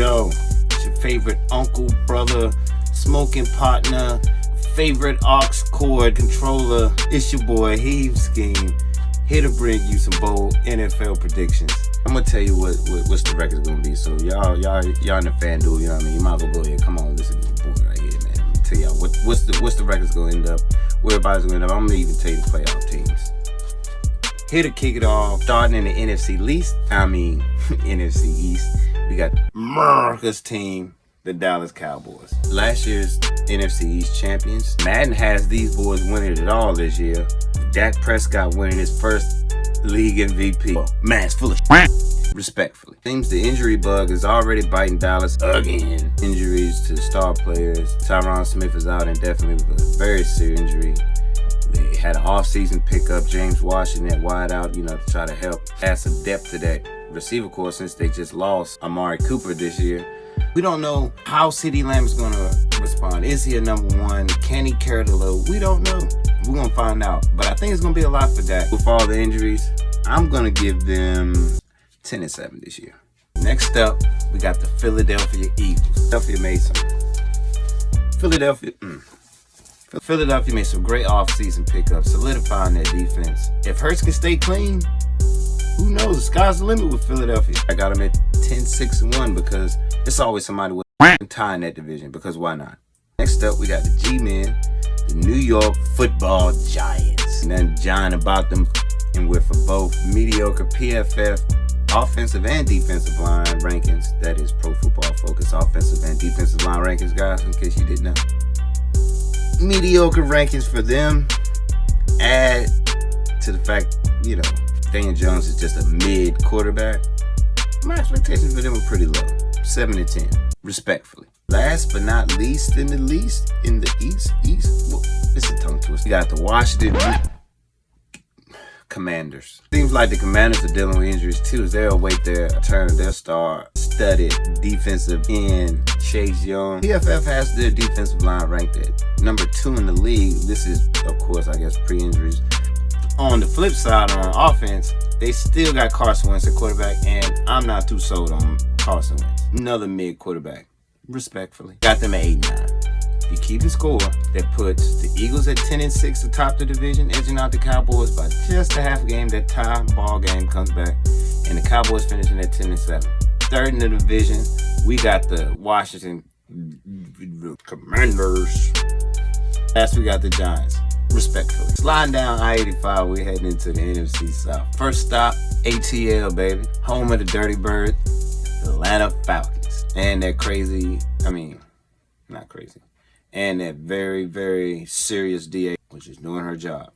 Yo, it's your favorite uncle, brother, smoking partner, favorite aux cord controller. It's your boy Heave Scheme, here to bring you some bold NFL predictions. I'm gonna tell you what's the record's gonna be. So y'all in the FanDuel, you know what I mean? You might as well go ahead. Come on, listen to the boy right here, man. I'm gonna tell y'all what's the record's gonna end up, where everybody's gonna end up. I'm gonna even tell you the playoff teams. Here to kick it off, starting in the NFC NFC East, we got America's team, the Dallas Cowboys. Last year's NFC East champions. Madden has these boys winning it all this year. Dak Prescott winning his first league MVP. Man's full of shit. Respectfully. Seems the injury bug is already biting Dallas again. Injuries to star players. Tyron Smith is out indefinitely with a very serious injury. They had an off-season pickup, James Washington wide out, to try to help add some depth to that receiver corps since they just lost Amari Cooper this year. We don't know how CeeDee Lamb is going to respond. Is he a number one? Can he carry the load? We don't know. We're going to find out. But I think it's going to be a lot for Dak. With all the injuries, I'm going to give them 10-7 this year. Next up, we got the Philadelphia Eagles. Philadelphia made some great offseason pickups, solidifying their defense. If Hurts can stay clean, who knows? The sky's the limit with Philadelphia. I got them at 10-6-1 because it's always somebody with a tie in that division, because why not? Next up, we got the G-Men, the New York Football Giants. Nothing giant about them, and we're for both mediocre PFF offensive and defensive line rankings. That is Pro Football Focus offensive and defensive line rankings, guys, in case you didn't know. Mediocre rankings for them add to the fact, Daniel Jones is just a mid quarterback. My expectations for them were pretty low, 7-10, respectfully. Last but not least in the East, well, it's a tongue twister. You got the Washington Commanders. Seems like the Commanders are dealing with injuries too, as they'll await their turn of their star-studded defensive end, Chase Young. PFF has their defensive line ranked at number 2 in the league. This is, of course, I guess, pre-injuries. On the flip side, on offense, they still got Carson Wentz at quarterback, and I'm not too sold on Carson Wentz. Another mid quarterback, respectfully. Got them at 8-9. You keep the score, that puts the Eagles at 10-6 atop the division, edging out the Cowboys by just a half game. That tie ball game comes back, and the Cowboys finishing at 10-7. Third in the division, we got the Washington Commanders. Last, we got the Giants, respectfully. Sliding down I-85, we're heading into the NFC South. First stop, ATL, baby. Home of the Dirty Bird, the Atlanta Falcons. And that not crazy. And that very, very serious DA, which is doing her job.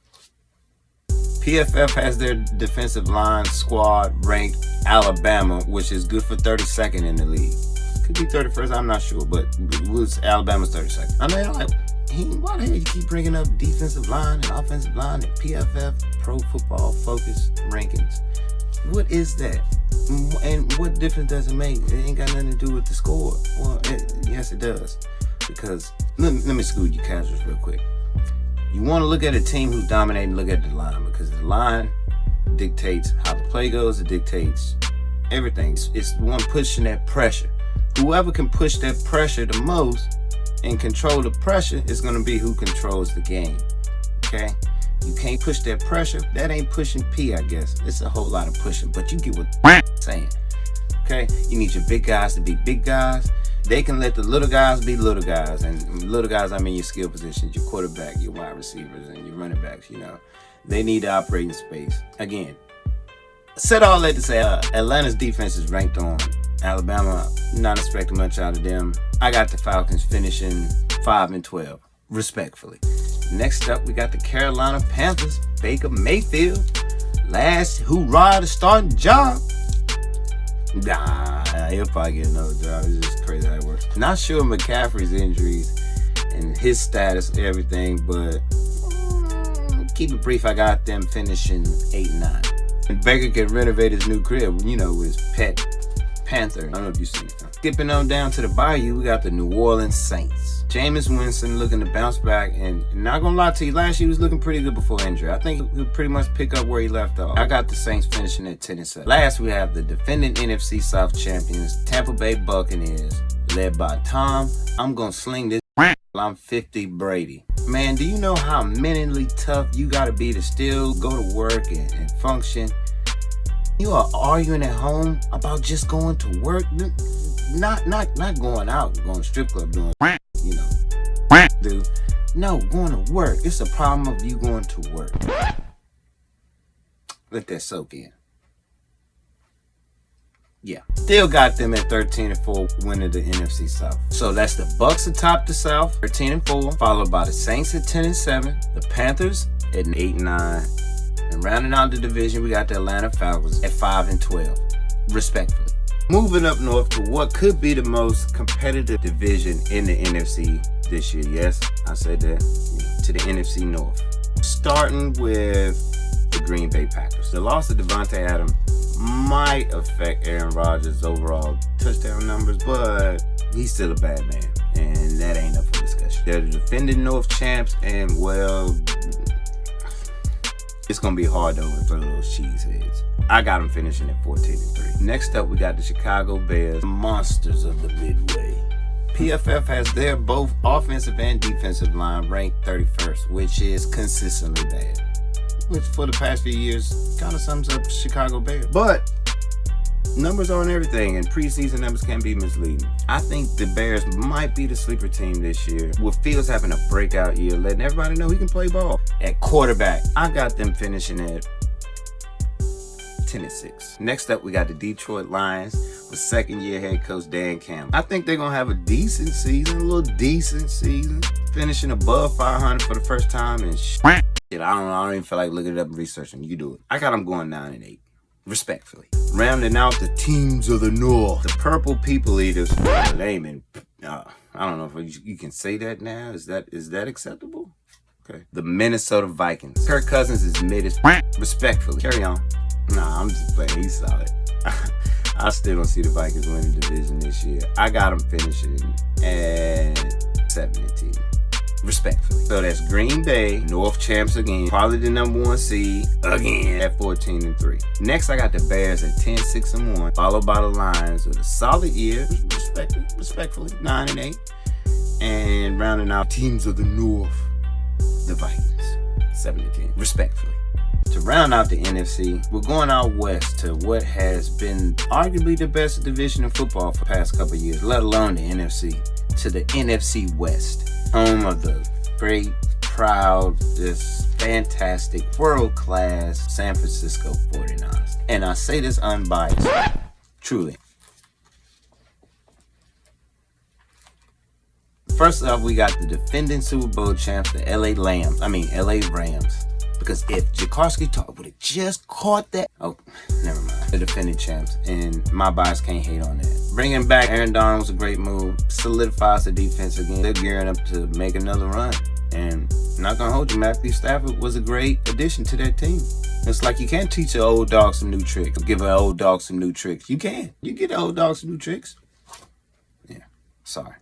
PFF has their defensive line squad ranked Alabama, which is good for 32nd in the league. Could be 31st, I'm not sure, but it was Alabama's 32nd. I mean, why the hell you keep bringing up defensive line and offensive line and PFF Pro Football Focus rankings? What is that? And what difference does it make? It ain't got nothing to do with the score. Well, yes, it does. Because, let me school you casuals real quick. You want to look at a team who's dominating, look at the line, because the line dictates how the play goes. It dictates everything. It's the one pushing that pressure. Whoever can push that pressure the most and control the pressure is going to be who controls the game. Okay? You can't push that pressure. That ain't pushing P, I guess. It's a whole lot of pushing, but you get what I'm saying. Okay? You need your big guys to be big guys. They can let the little guys be little guys. And little guys, I mean your skill positions, your quarterback, your wide receivers, and your running backs, They need to operate in space. Again, said all that to say, Atlanta's defense is ranked on Alabama. Not expecting much out of them. I got the Falcons finishing 5-12, respectfully. Next up, we got the Carolina Panthers. Baker Mayfield, last hoorah to start the job. Nah, he'll probably get another job. It's just crazy how it works. Not sure McCaffrey's injuries and his status, everything, but keep it brief. I got them finishing 8-9. And Baker can renovate his new crib, with his pet Panther. I don't know if you've seen it. Skipping on down to the Bayou, we got the New Orleans Saints. Jameis Winston looking to bounce back, and not gonna lie to you, last year he was looking pretty good before injury. I think he'll pretty much pick up where he left off. I got the Saints finishing at 10-7. Last, we have the defending NFC South champions, Tampa Bay Buccaneers, led by Tom. I'm gonna sling this. I'm 50 Brady. Man, do you know how mentally tough you gotta be to still go to work and function? You are arguing at home about just going to work, not going out, going to strip club doing, dude. No, going to work. It's a problem of you going to work. Let that soak in. Yeah, still got them at 13-4, winning the NFC South. So that's the Bucks atop the South, 13-4, followed by the Saints at 10-7, the Panthers at 8-9, and rounding out the division, we got the Atlanta Falcons at 5-12, respectfully. Moving up north to what could be the most competitive division in the NFC this year. Yes, I said that, to the NFC North. Starting with the Green Bay Packers. The loss of Devontae Adams might affect Aaron Rodgers' overall touchdown numbers, but he's still a bad man, and that ain't up for discussion. They're the defending North champs, and well, it's gonna be hard to overthrow those cheeseheads. I got them finishing at 14-3. Next up, we got the Chicago Bears, the monsters of the Midway. PFF has their both offensive and defensive line ranked 31st, which is consistently bad. Which for the past few years kind of sums up Chicago Bears. But numbers aren't everything, and preseason numbers can be misleading. I think the Bears might be the sleeper team this year, with Fields having a breakout year, letting everybody know he can play ball. At quarterback, I got them finishing at 10-6. Next up, we got the Detroit Lions with second-year head coach Dan Campbell. I think they're gonna have a decent season, a little decent season, finishing above 500 for the first time in I don't even feel like looking it up and researching. You do it. I got them going 9-8, respectfully. Rounding out the teams of the North, the Purple People Eaters. Layman, I don't know if you can say that now. Is that acceptable? Okay. The Minnesota Vikings. Kirk Cousins is mid as respectfully. Carry on. Nah, I'm just playing. He's solid. I still don't see the Vikings winning the division this year. I got them finishing at 7-10. Respectfully. So that's Green Bay, North champs again, probably the number 1 seed again at 14-3. Next, I got the Bears at 10-6-1, followed by the Lions with a solid year, respectfully 9-8, and rounding out teams of the North, the Vikings, 7-10, respectfully. To round out the NFC, we're going out west to what has been arguably the best division in football for the past couple of years, let alone the NFC, to the NFC West. Home of the great, proud, just fantastic, world-class San Francisco 49ers. And I say this unbiased, truly. First up, we got the defending Super Bowl champs, the LA Rams. Because if Jaworski would have just caught that, oh, never mind. The defending champs, and my bias can't hate on that. Bringing back Aaron Donald was a great move. Solidifies the defense again. They're gearing up to make another run. And I'm not gonna hold you, Matthew Stafford was a great addition to that team. It's like you can't teach an old dog some new tricks. Give an old dog some new tricks. You can. You get an old dog some new tricks. Yeah, sorry.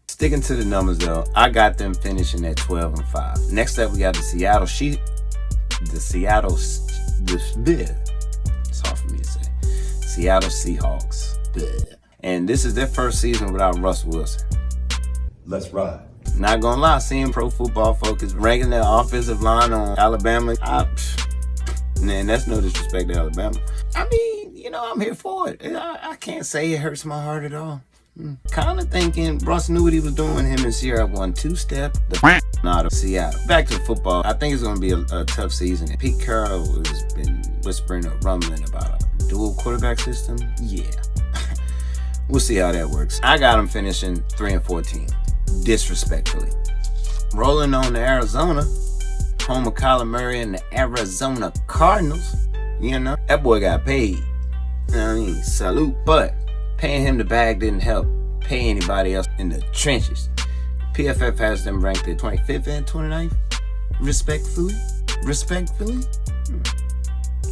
Sticking to the numbers though, I got them finishing at 12-5. Next up, we got the Seattle it's hard for me to say. Seattle Seahawks. And this is their first season without Russ Wilson. Let's ride. Not gonna lie, seeing Pro Football Focus ranking their offensive line on Alabama, man, that's no disrespect to Alabama. I mean, I'm here for it. I can't say it hurts my heart at all. Kind of thinking Russ knew what he was doing. Him and Sierra won 2-step out of Seattle. Back to football. I think it's going to be a tough season. Pete Carroll has been whispering or rumbling about a dual quarterback system. Yeah. We'll see how that works. I got him finishing 3-14. Disrespectfully. Rolling on to Arizona. Home of Kyler Murray and the Arizona Cardinals. That boy got paid. Salute. But paying him the bag didn't help pay anybody else in the trenches. PFF has them ranked at 25th and 29th. Respectfully.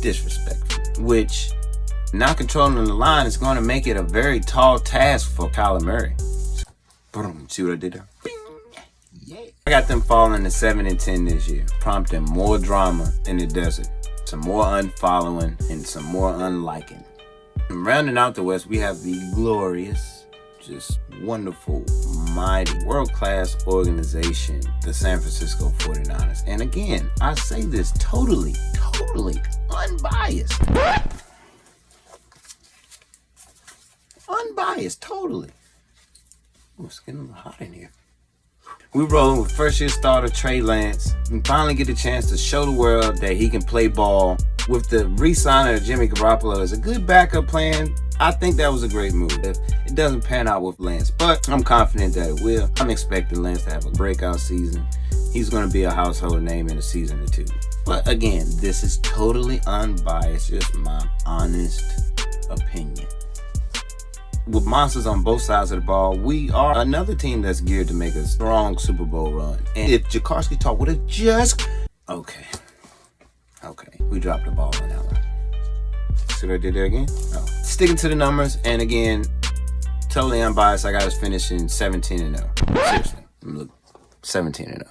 Disrespectfully. Which Not controlling the line is going to make it a very tall task for Kyler Murray. Boom, see what I did there? Bing. Yeah. I got them falling to 7-10 this year, prompting more drama in the desert, some more unfollowing, and some more unliking. And rounding out the West, we have the glorious, just wonderful, mighty, world-class organization, the San Francisco 49ers. And again, I say this totally unbiased. Unbiased, totally. Ooh, it's getting a little hot in here. We rolling with first-year starter Trey Lance and finally get a chance to show the world that he can play ball. With the re-signing of Jimmy Garoppolo as a good backup plan, I think that was a great move. If it doesn't pan out with Lance, but I'm confident that it will. I'm expecting Lance to have a breakout season. He's going to be a household name in a season or two. But again, this is totally unbiased, just my honest opinion. With monsters on both sides of the ball, we are another team that's geared to make a strong Super Bowl run. And if Jaworski Talk would have just... Okay, we dropped the ball on that one. See what I did there again? No. Sticking to the numbers, and again, totally unbiased, I got us finishing 17-0. Seriously, look, 17-0.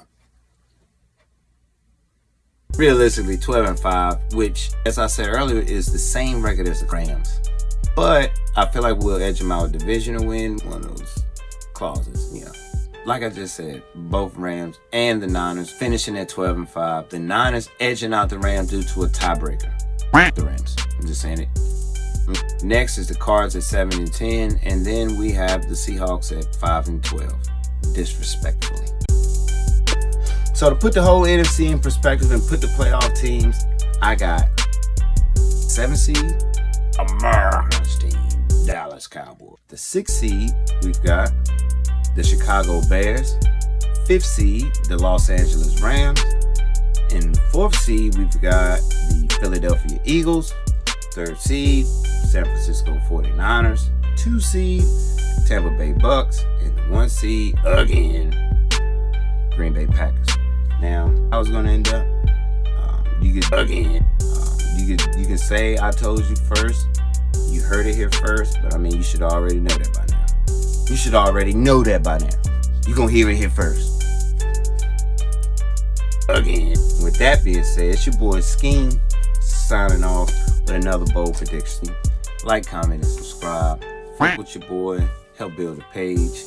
Realistically, 12-5, which, as I said earlier, is the same record as the Rams. But I feel like we'll edge them out a divisional win, one of those clauses, you know. Like I just said, both Rams and the Niners finishing at 12-5. The Niners edging out the Rams due to a tiebreaker. The Rams. I'm just saying it. Next is the Cards at 7-10, and then we have the Seahawks at 5-12. Disrespectfully. So to put the whole NFC in perspective and put the playoff teams, I got 7 seed, America's team, Dallas Cowboys. The 6th seed, we've got the Chicago Bears. 5th seed, the Los Angeles Rams. In the 4th seed, we've got the Philadelphia Eagles. 3rd seed, San Francisco 49ers. 2 seed, Tampa Bay Bucks. And the 1 seed, again, Green Bay Packers. Now, I was going to end up, you can say I told you first. You heard it here first, but I mean, you should already know that by now. You should already know that by now. You're going to hear it here first. Again. With that being said, it's your boy Scheme signing off with another bold prediction. Like, comment, and subscribe. Fuck with your boy. Help build a page.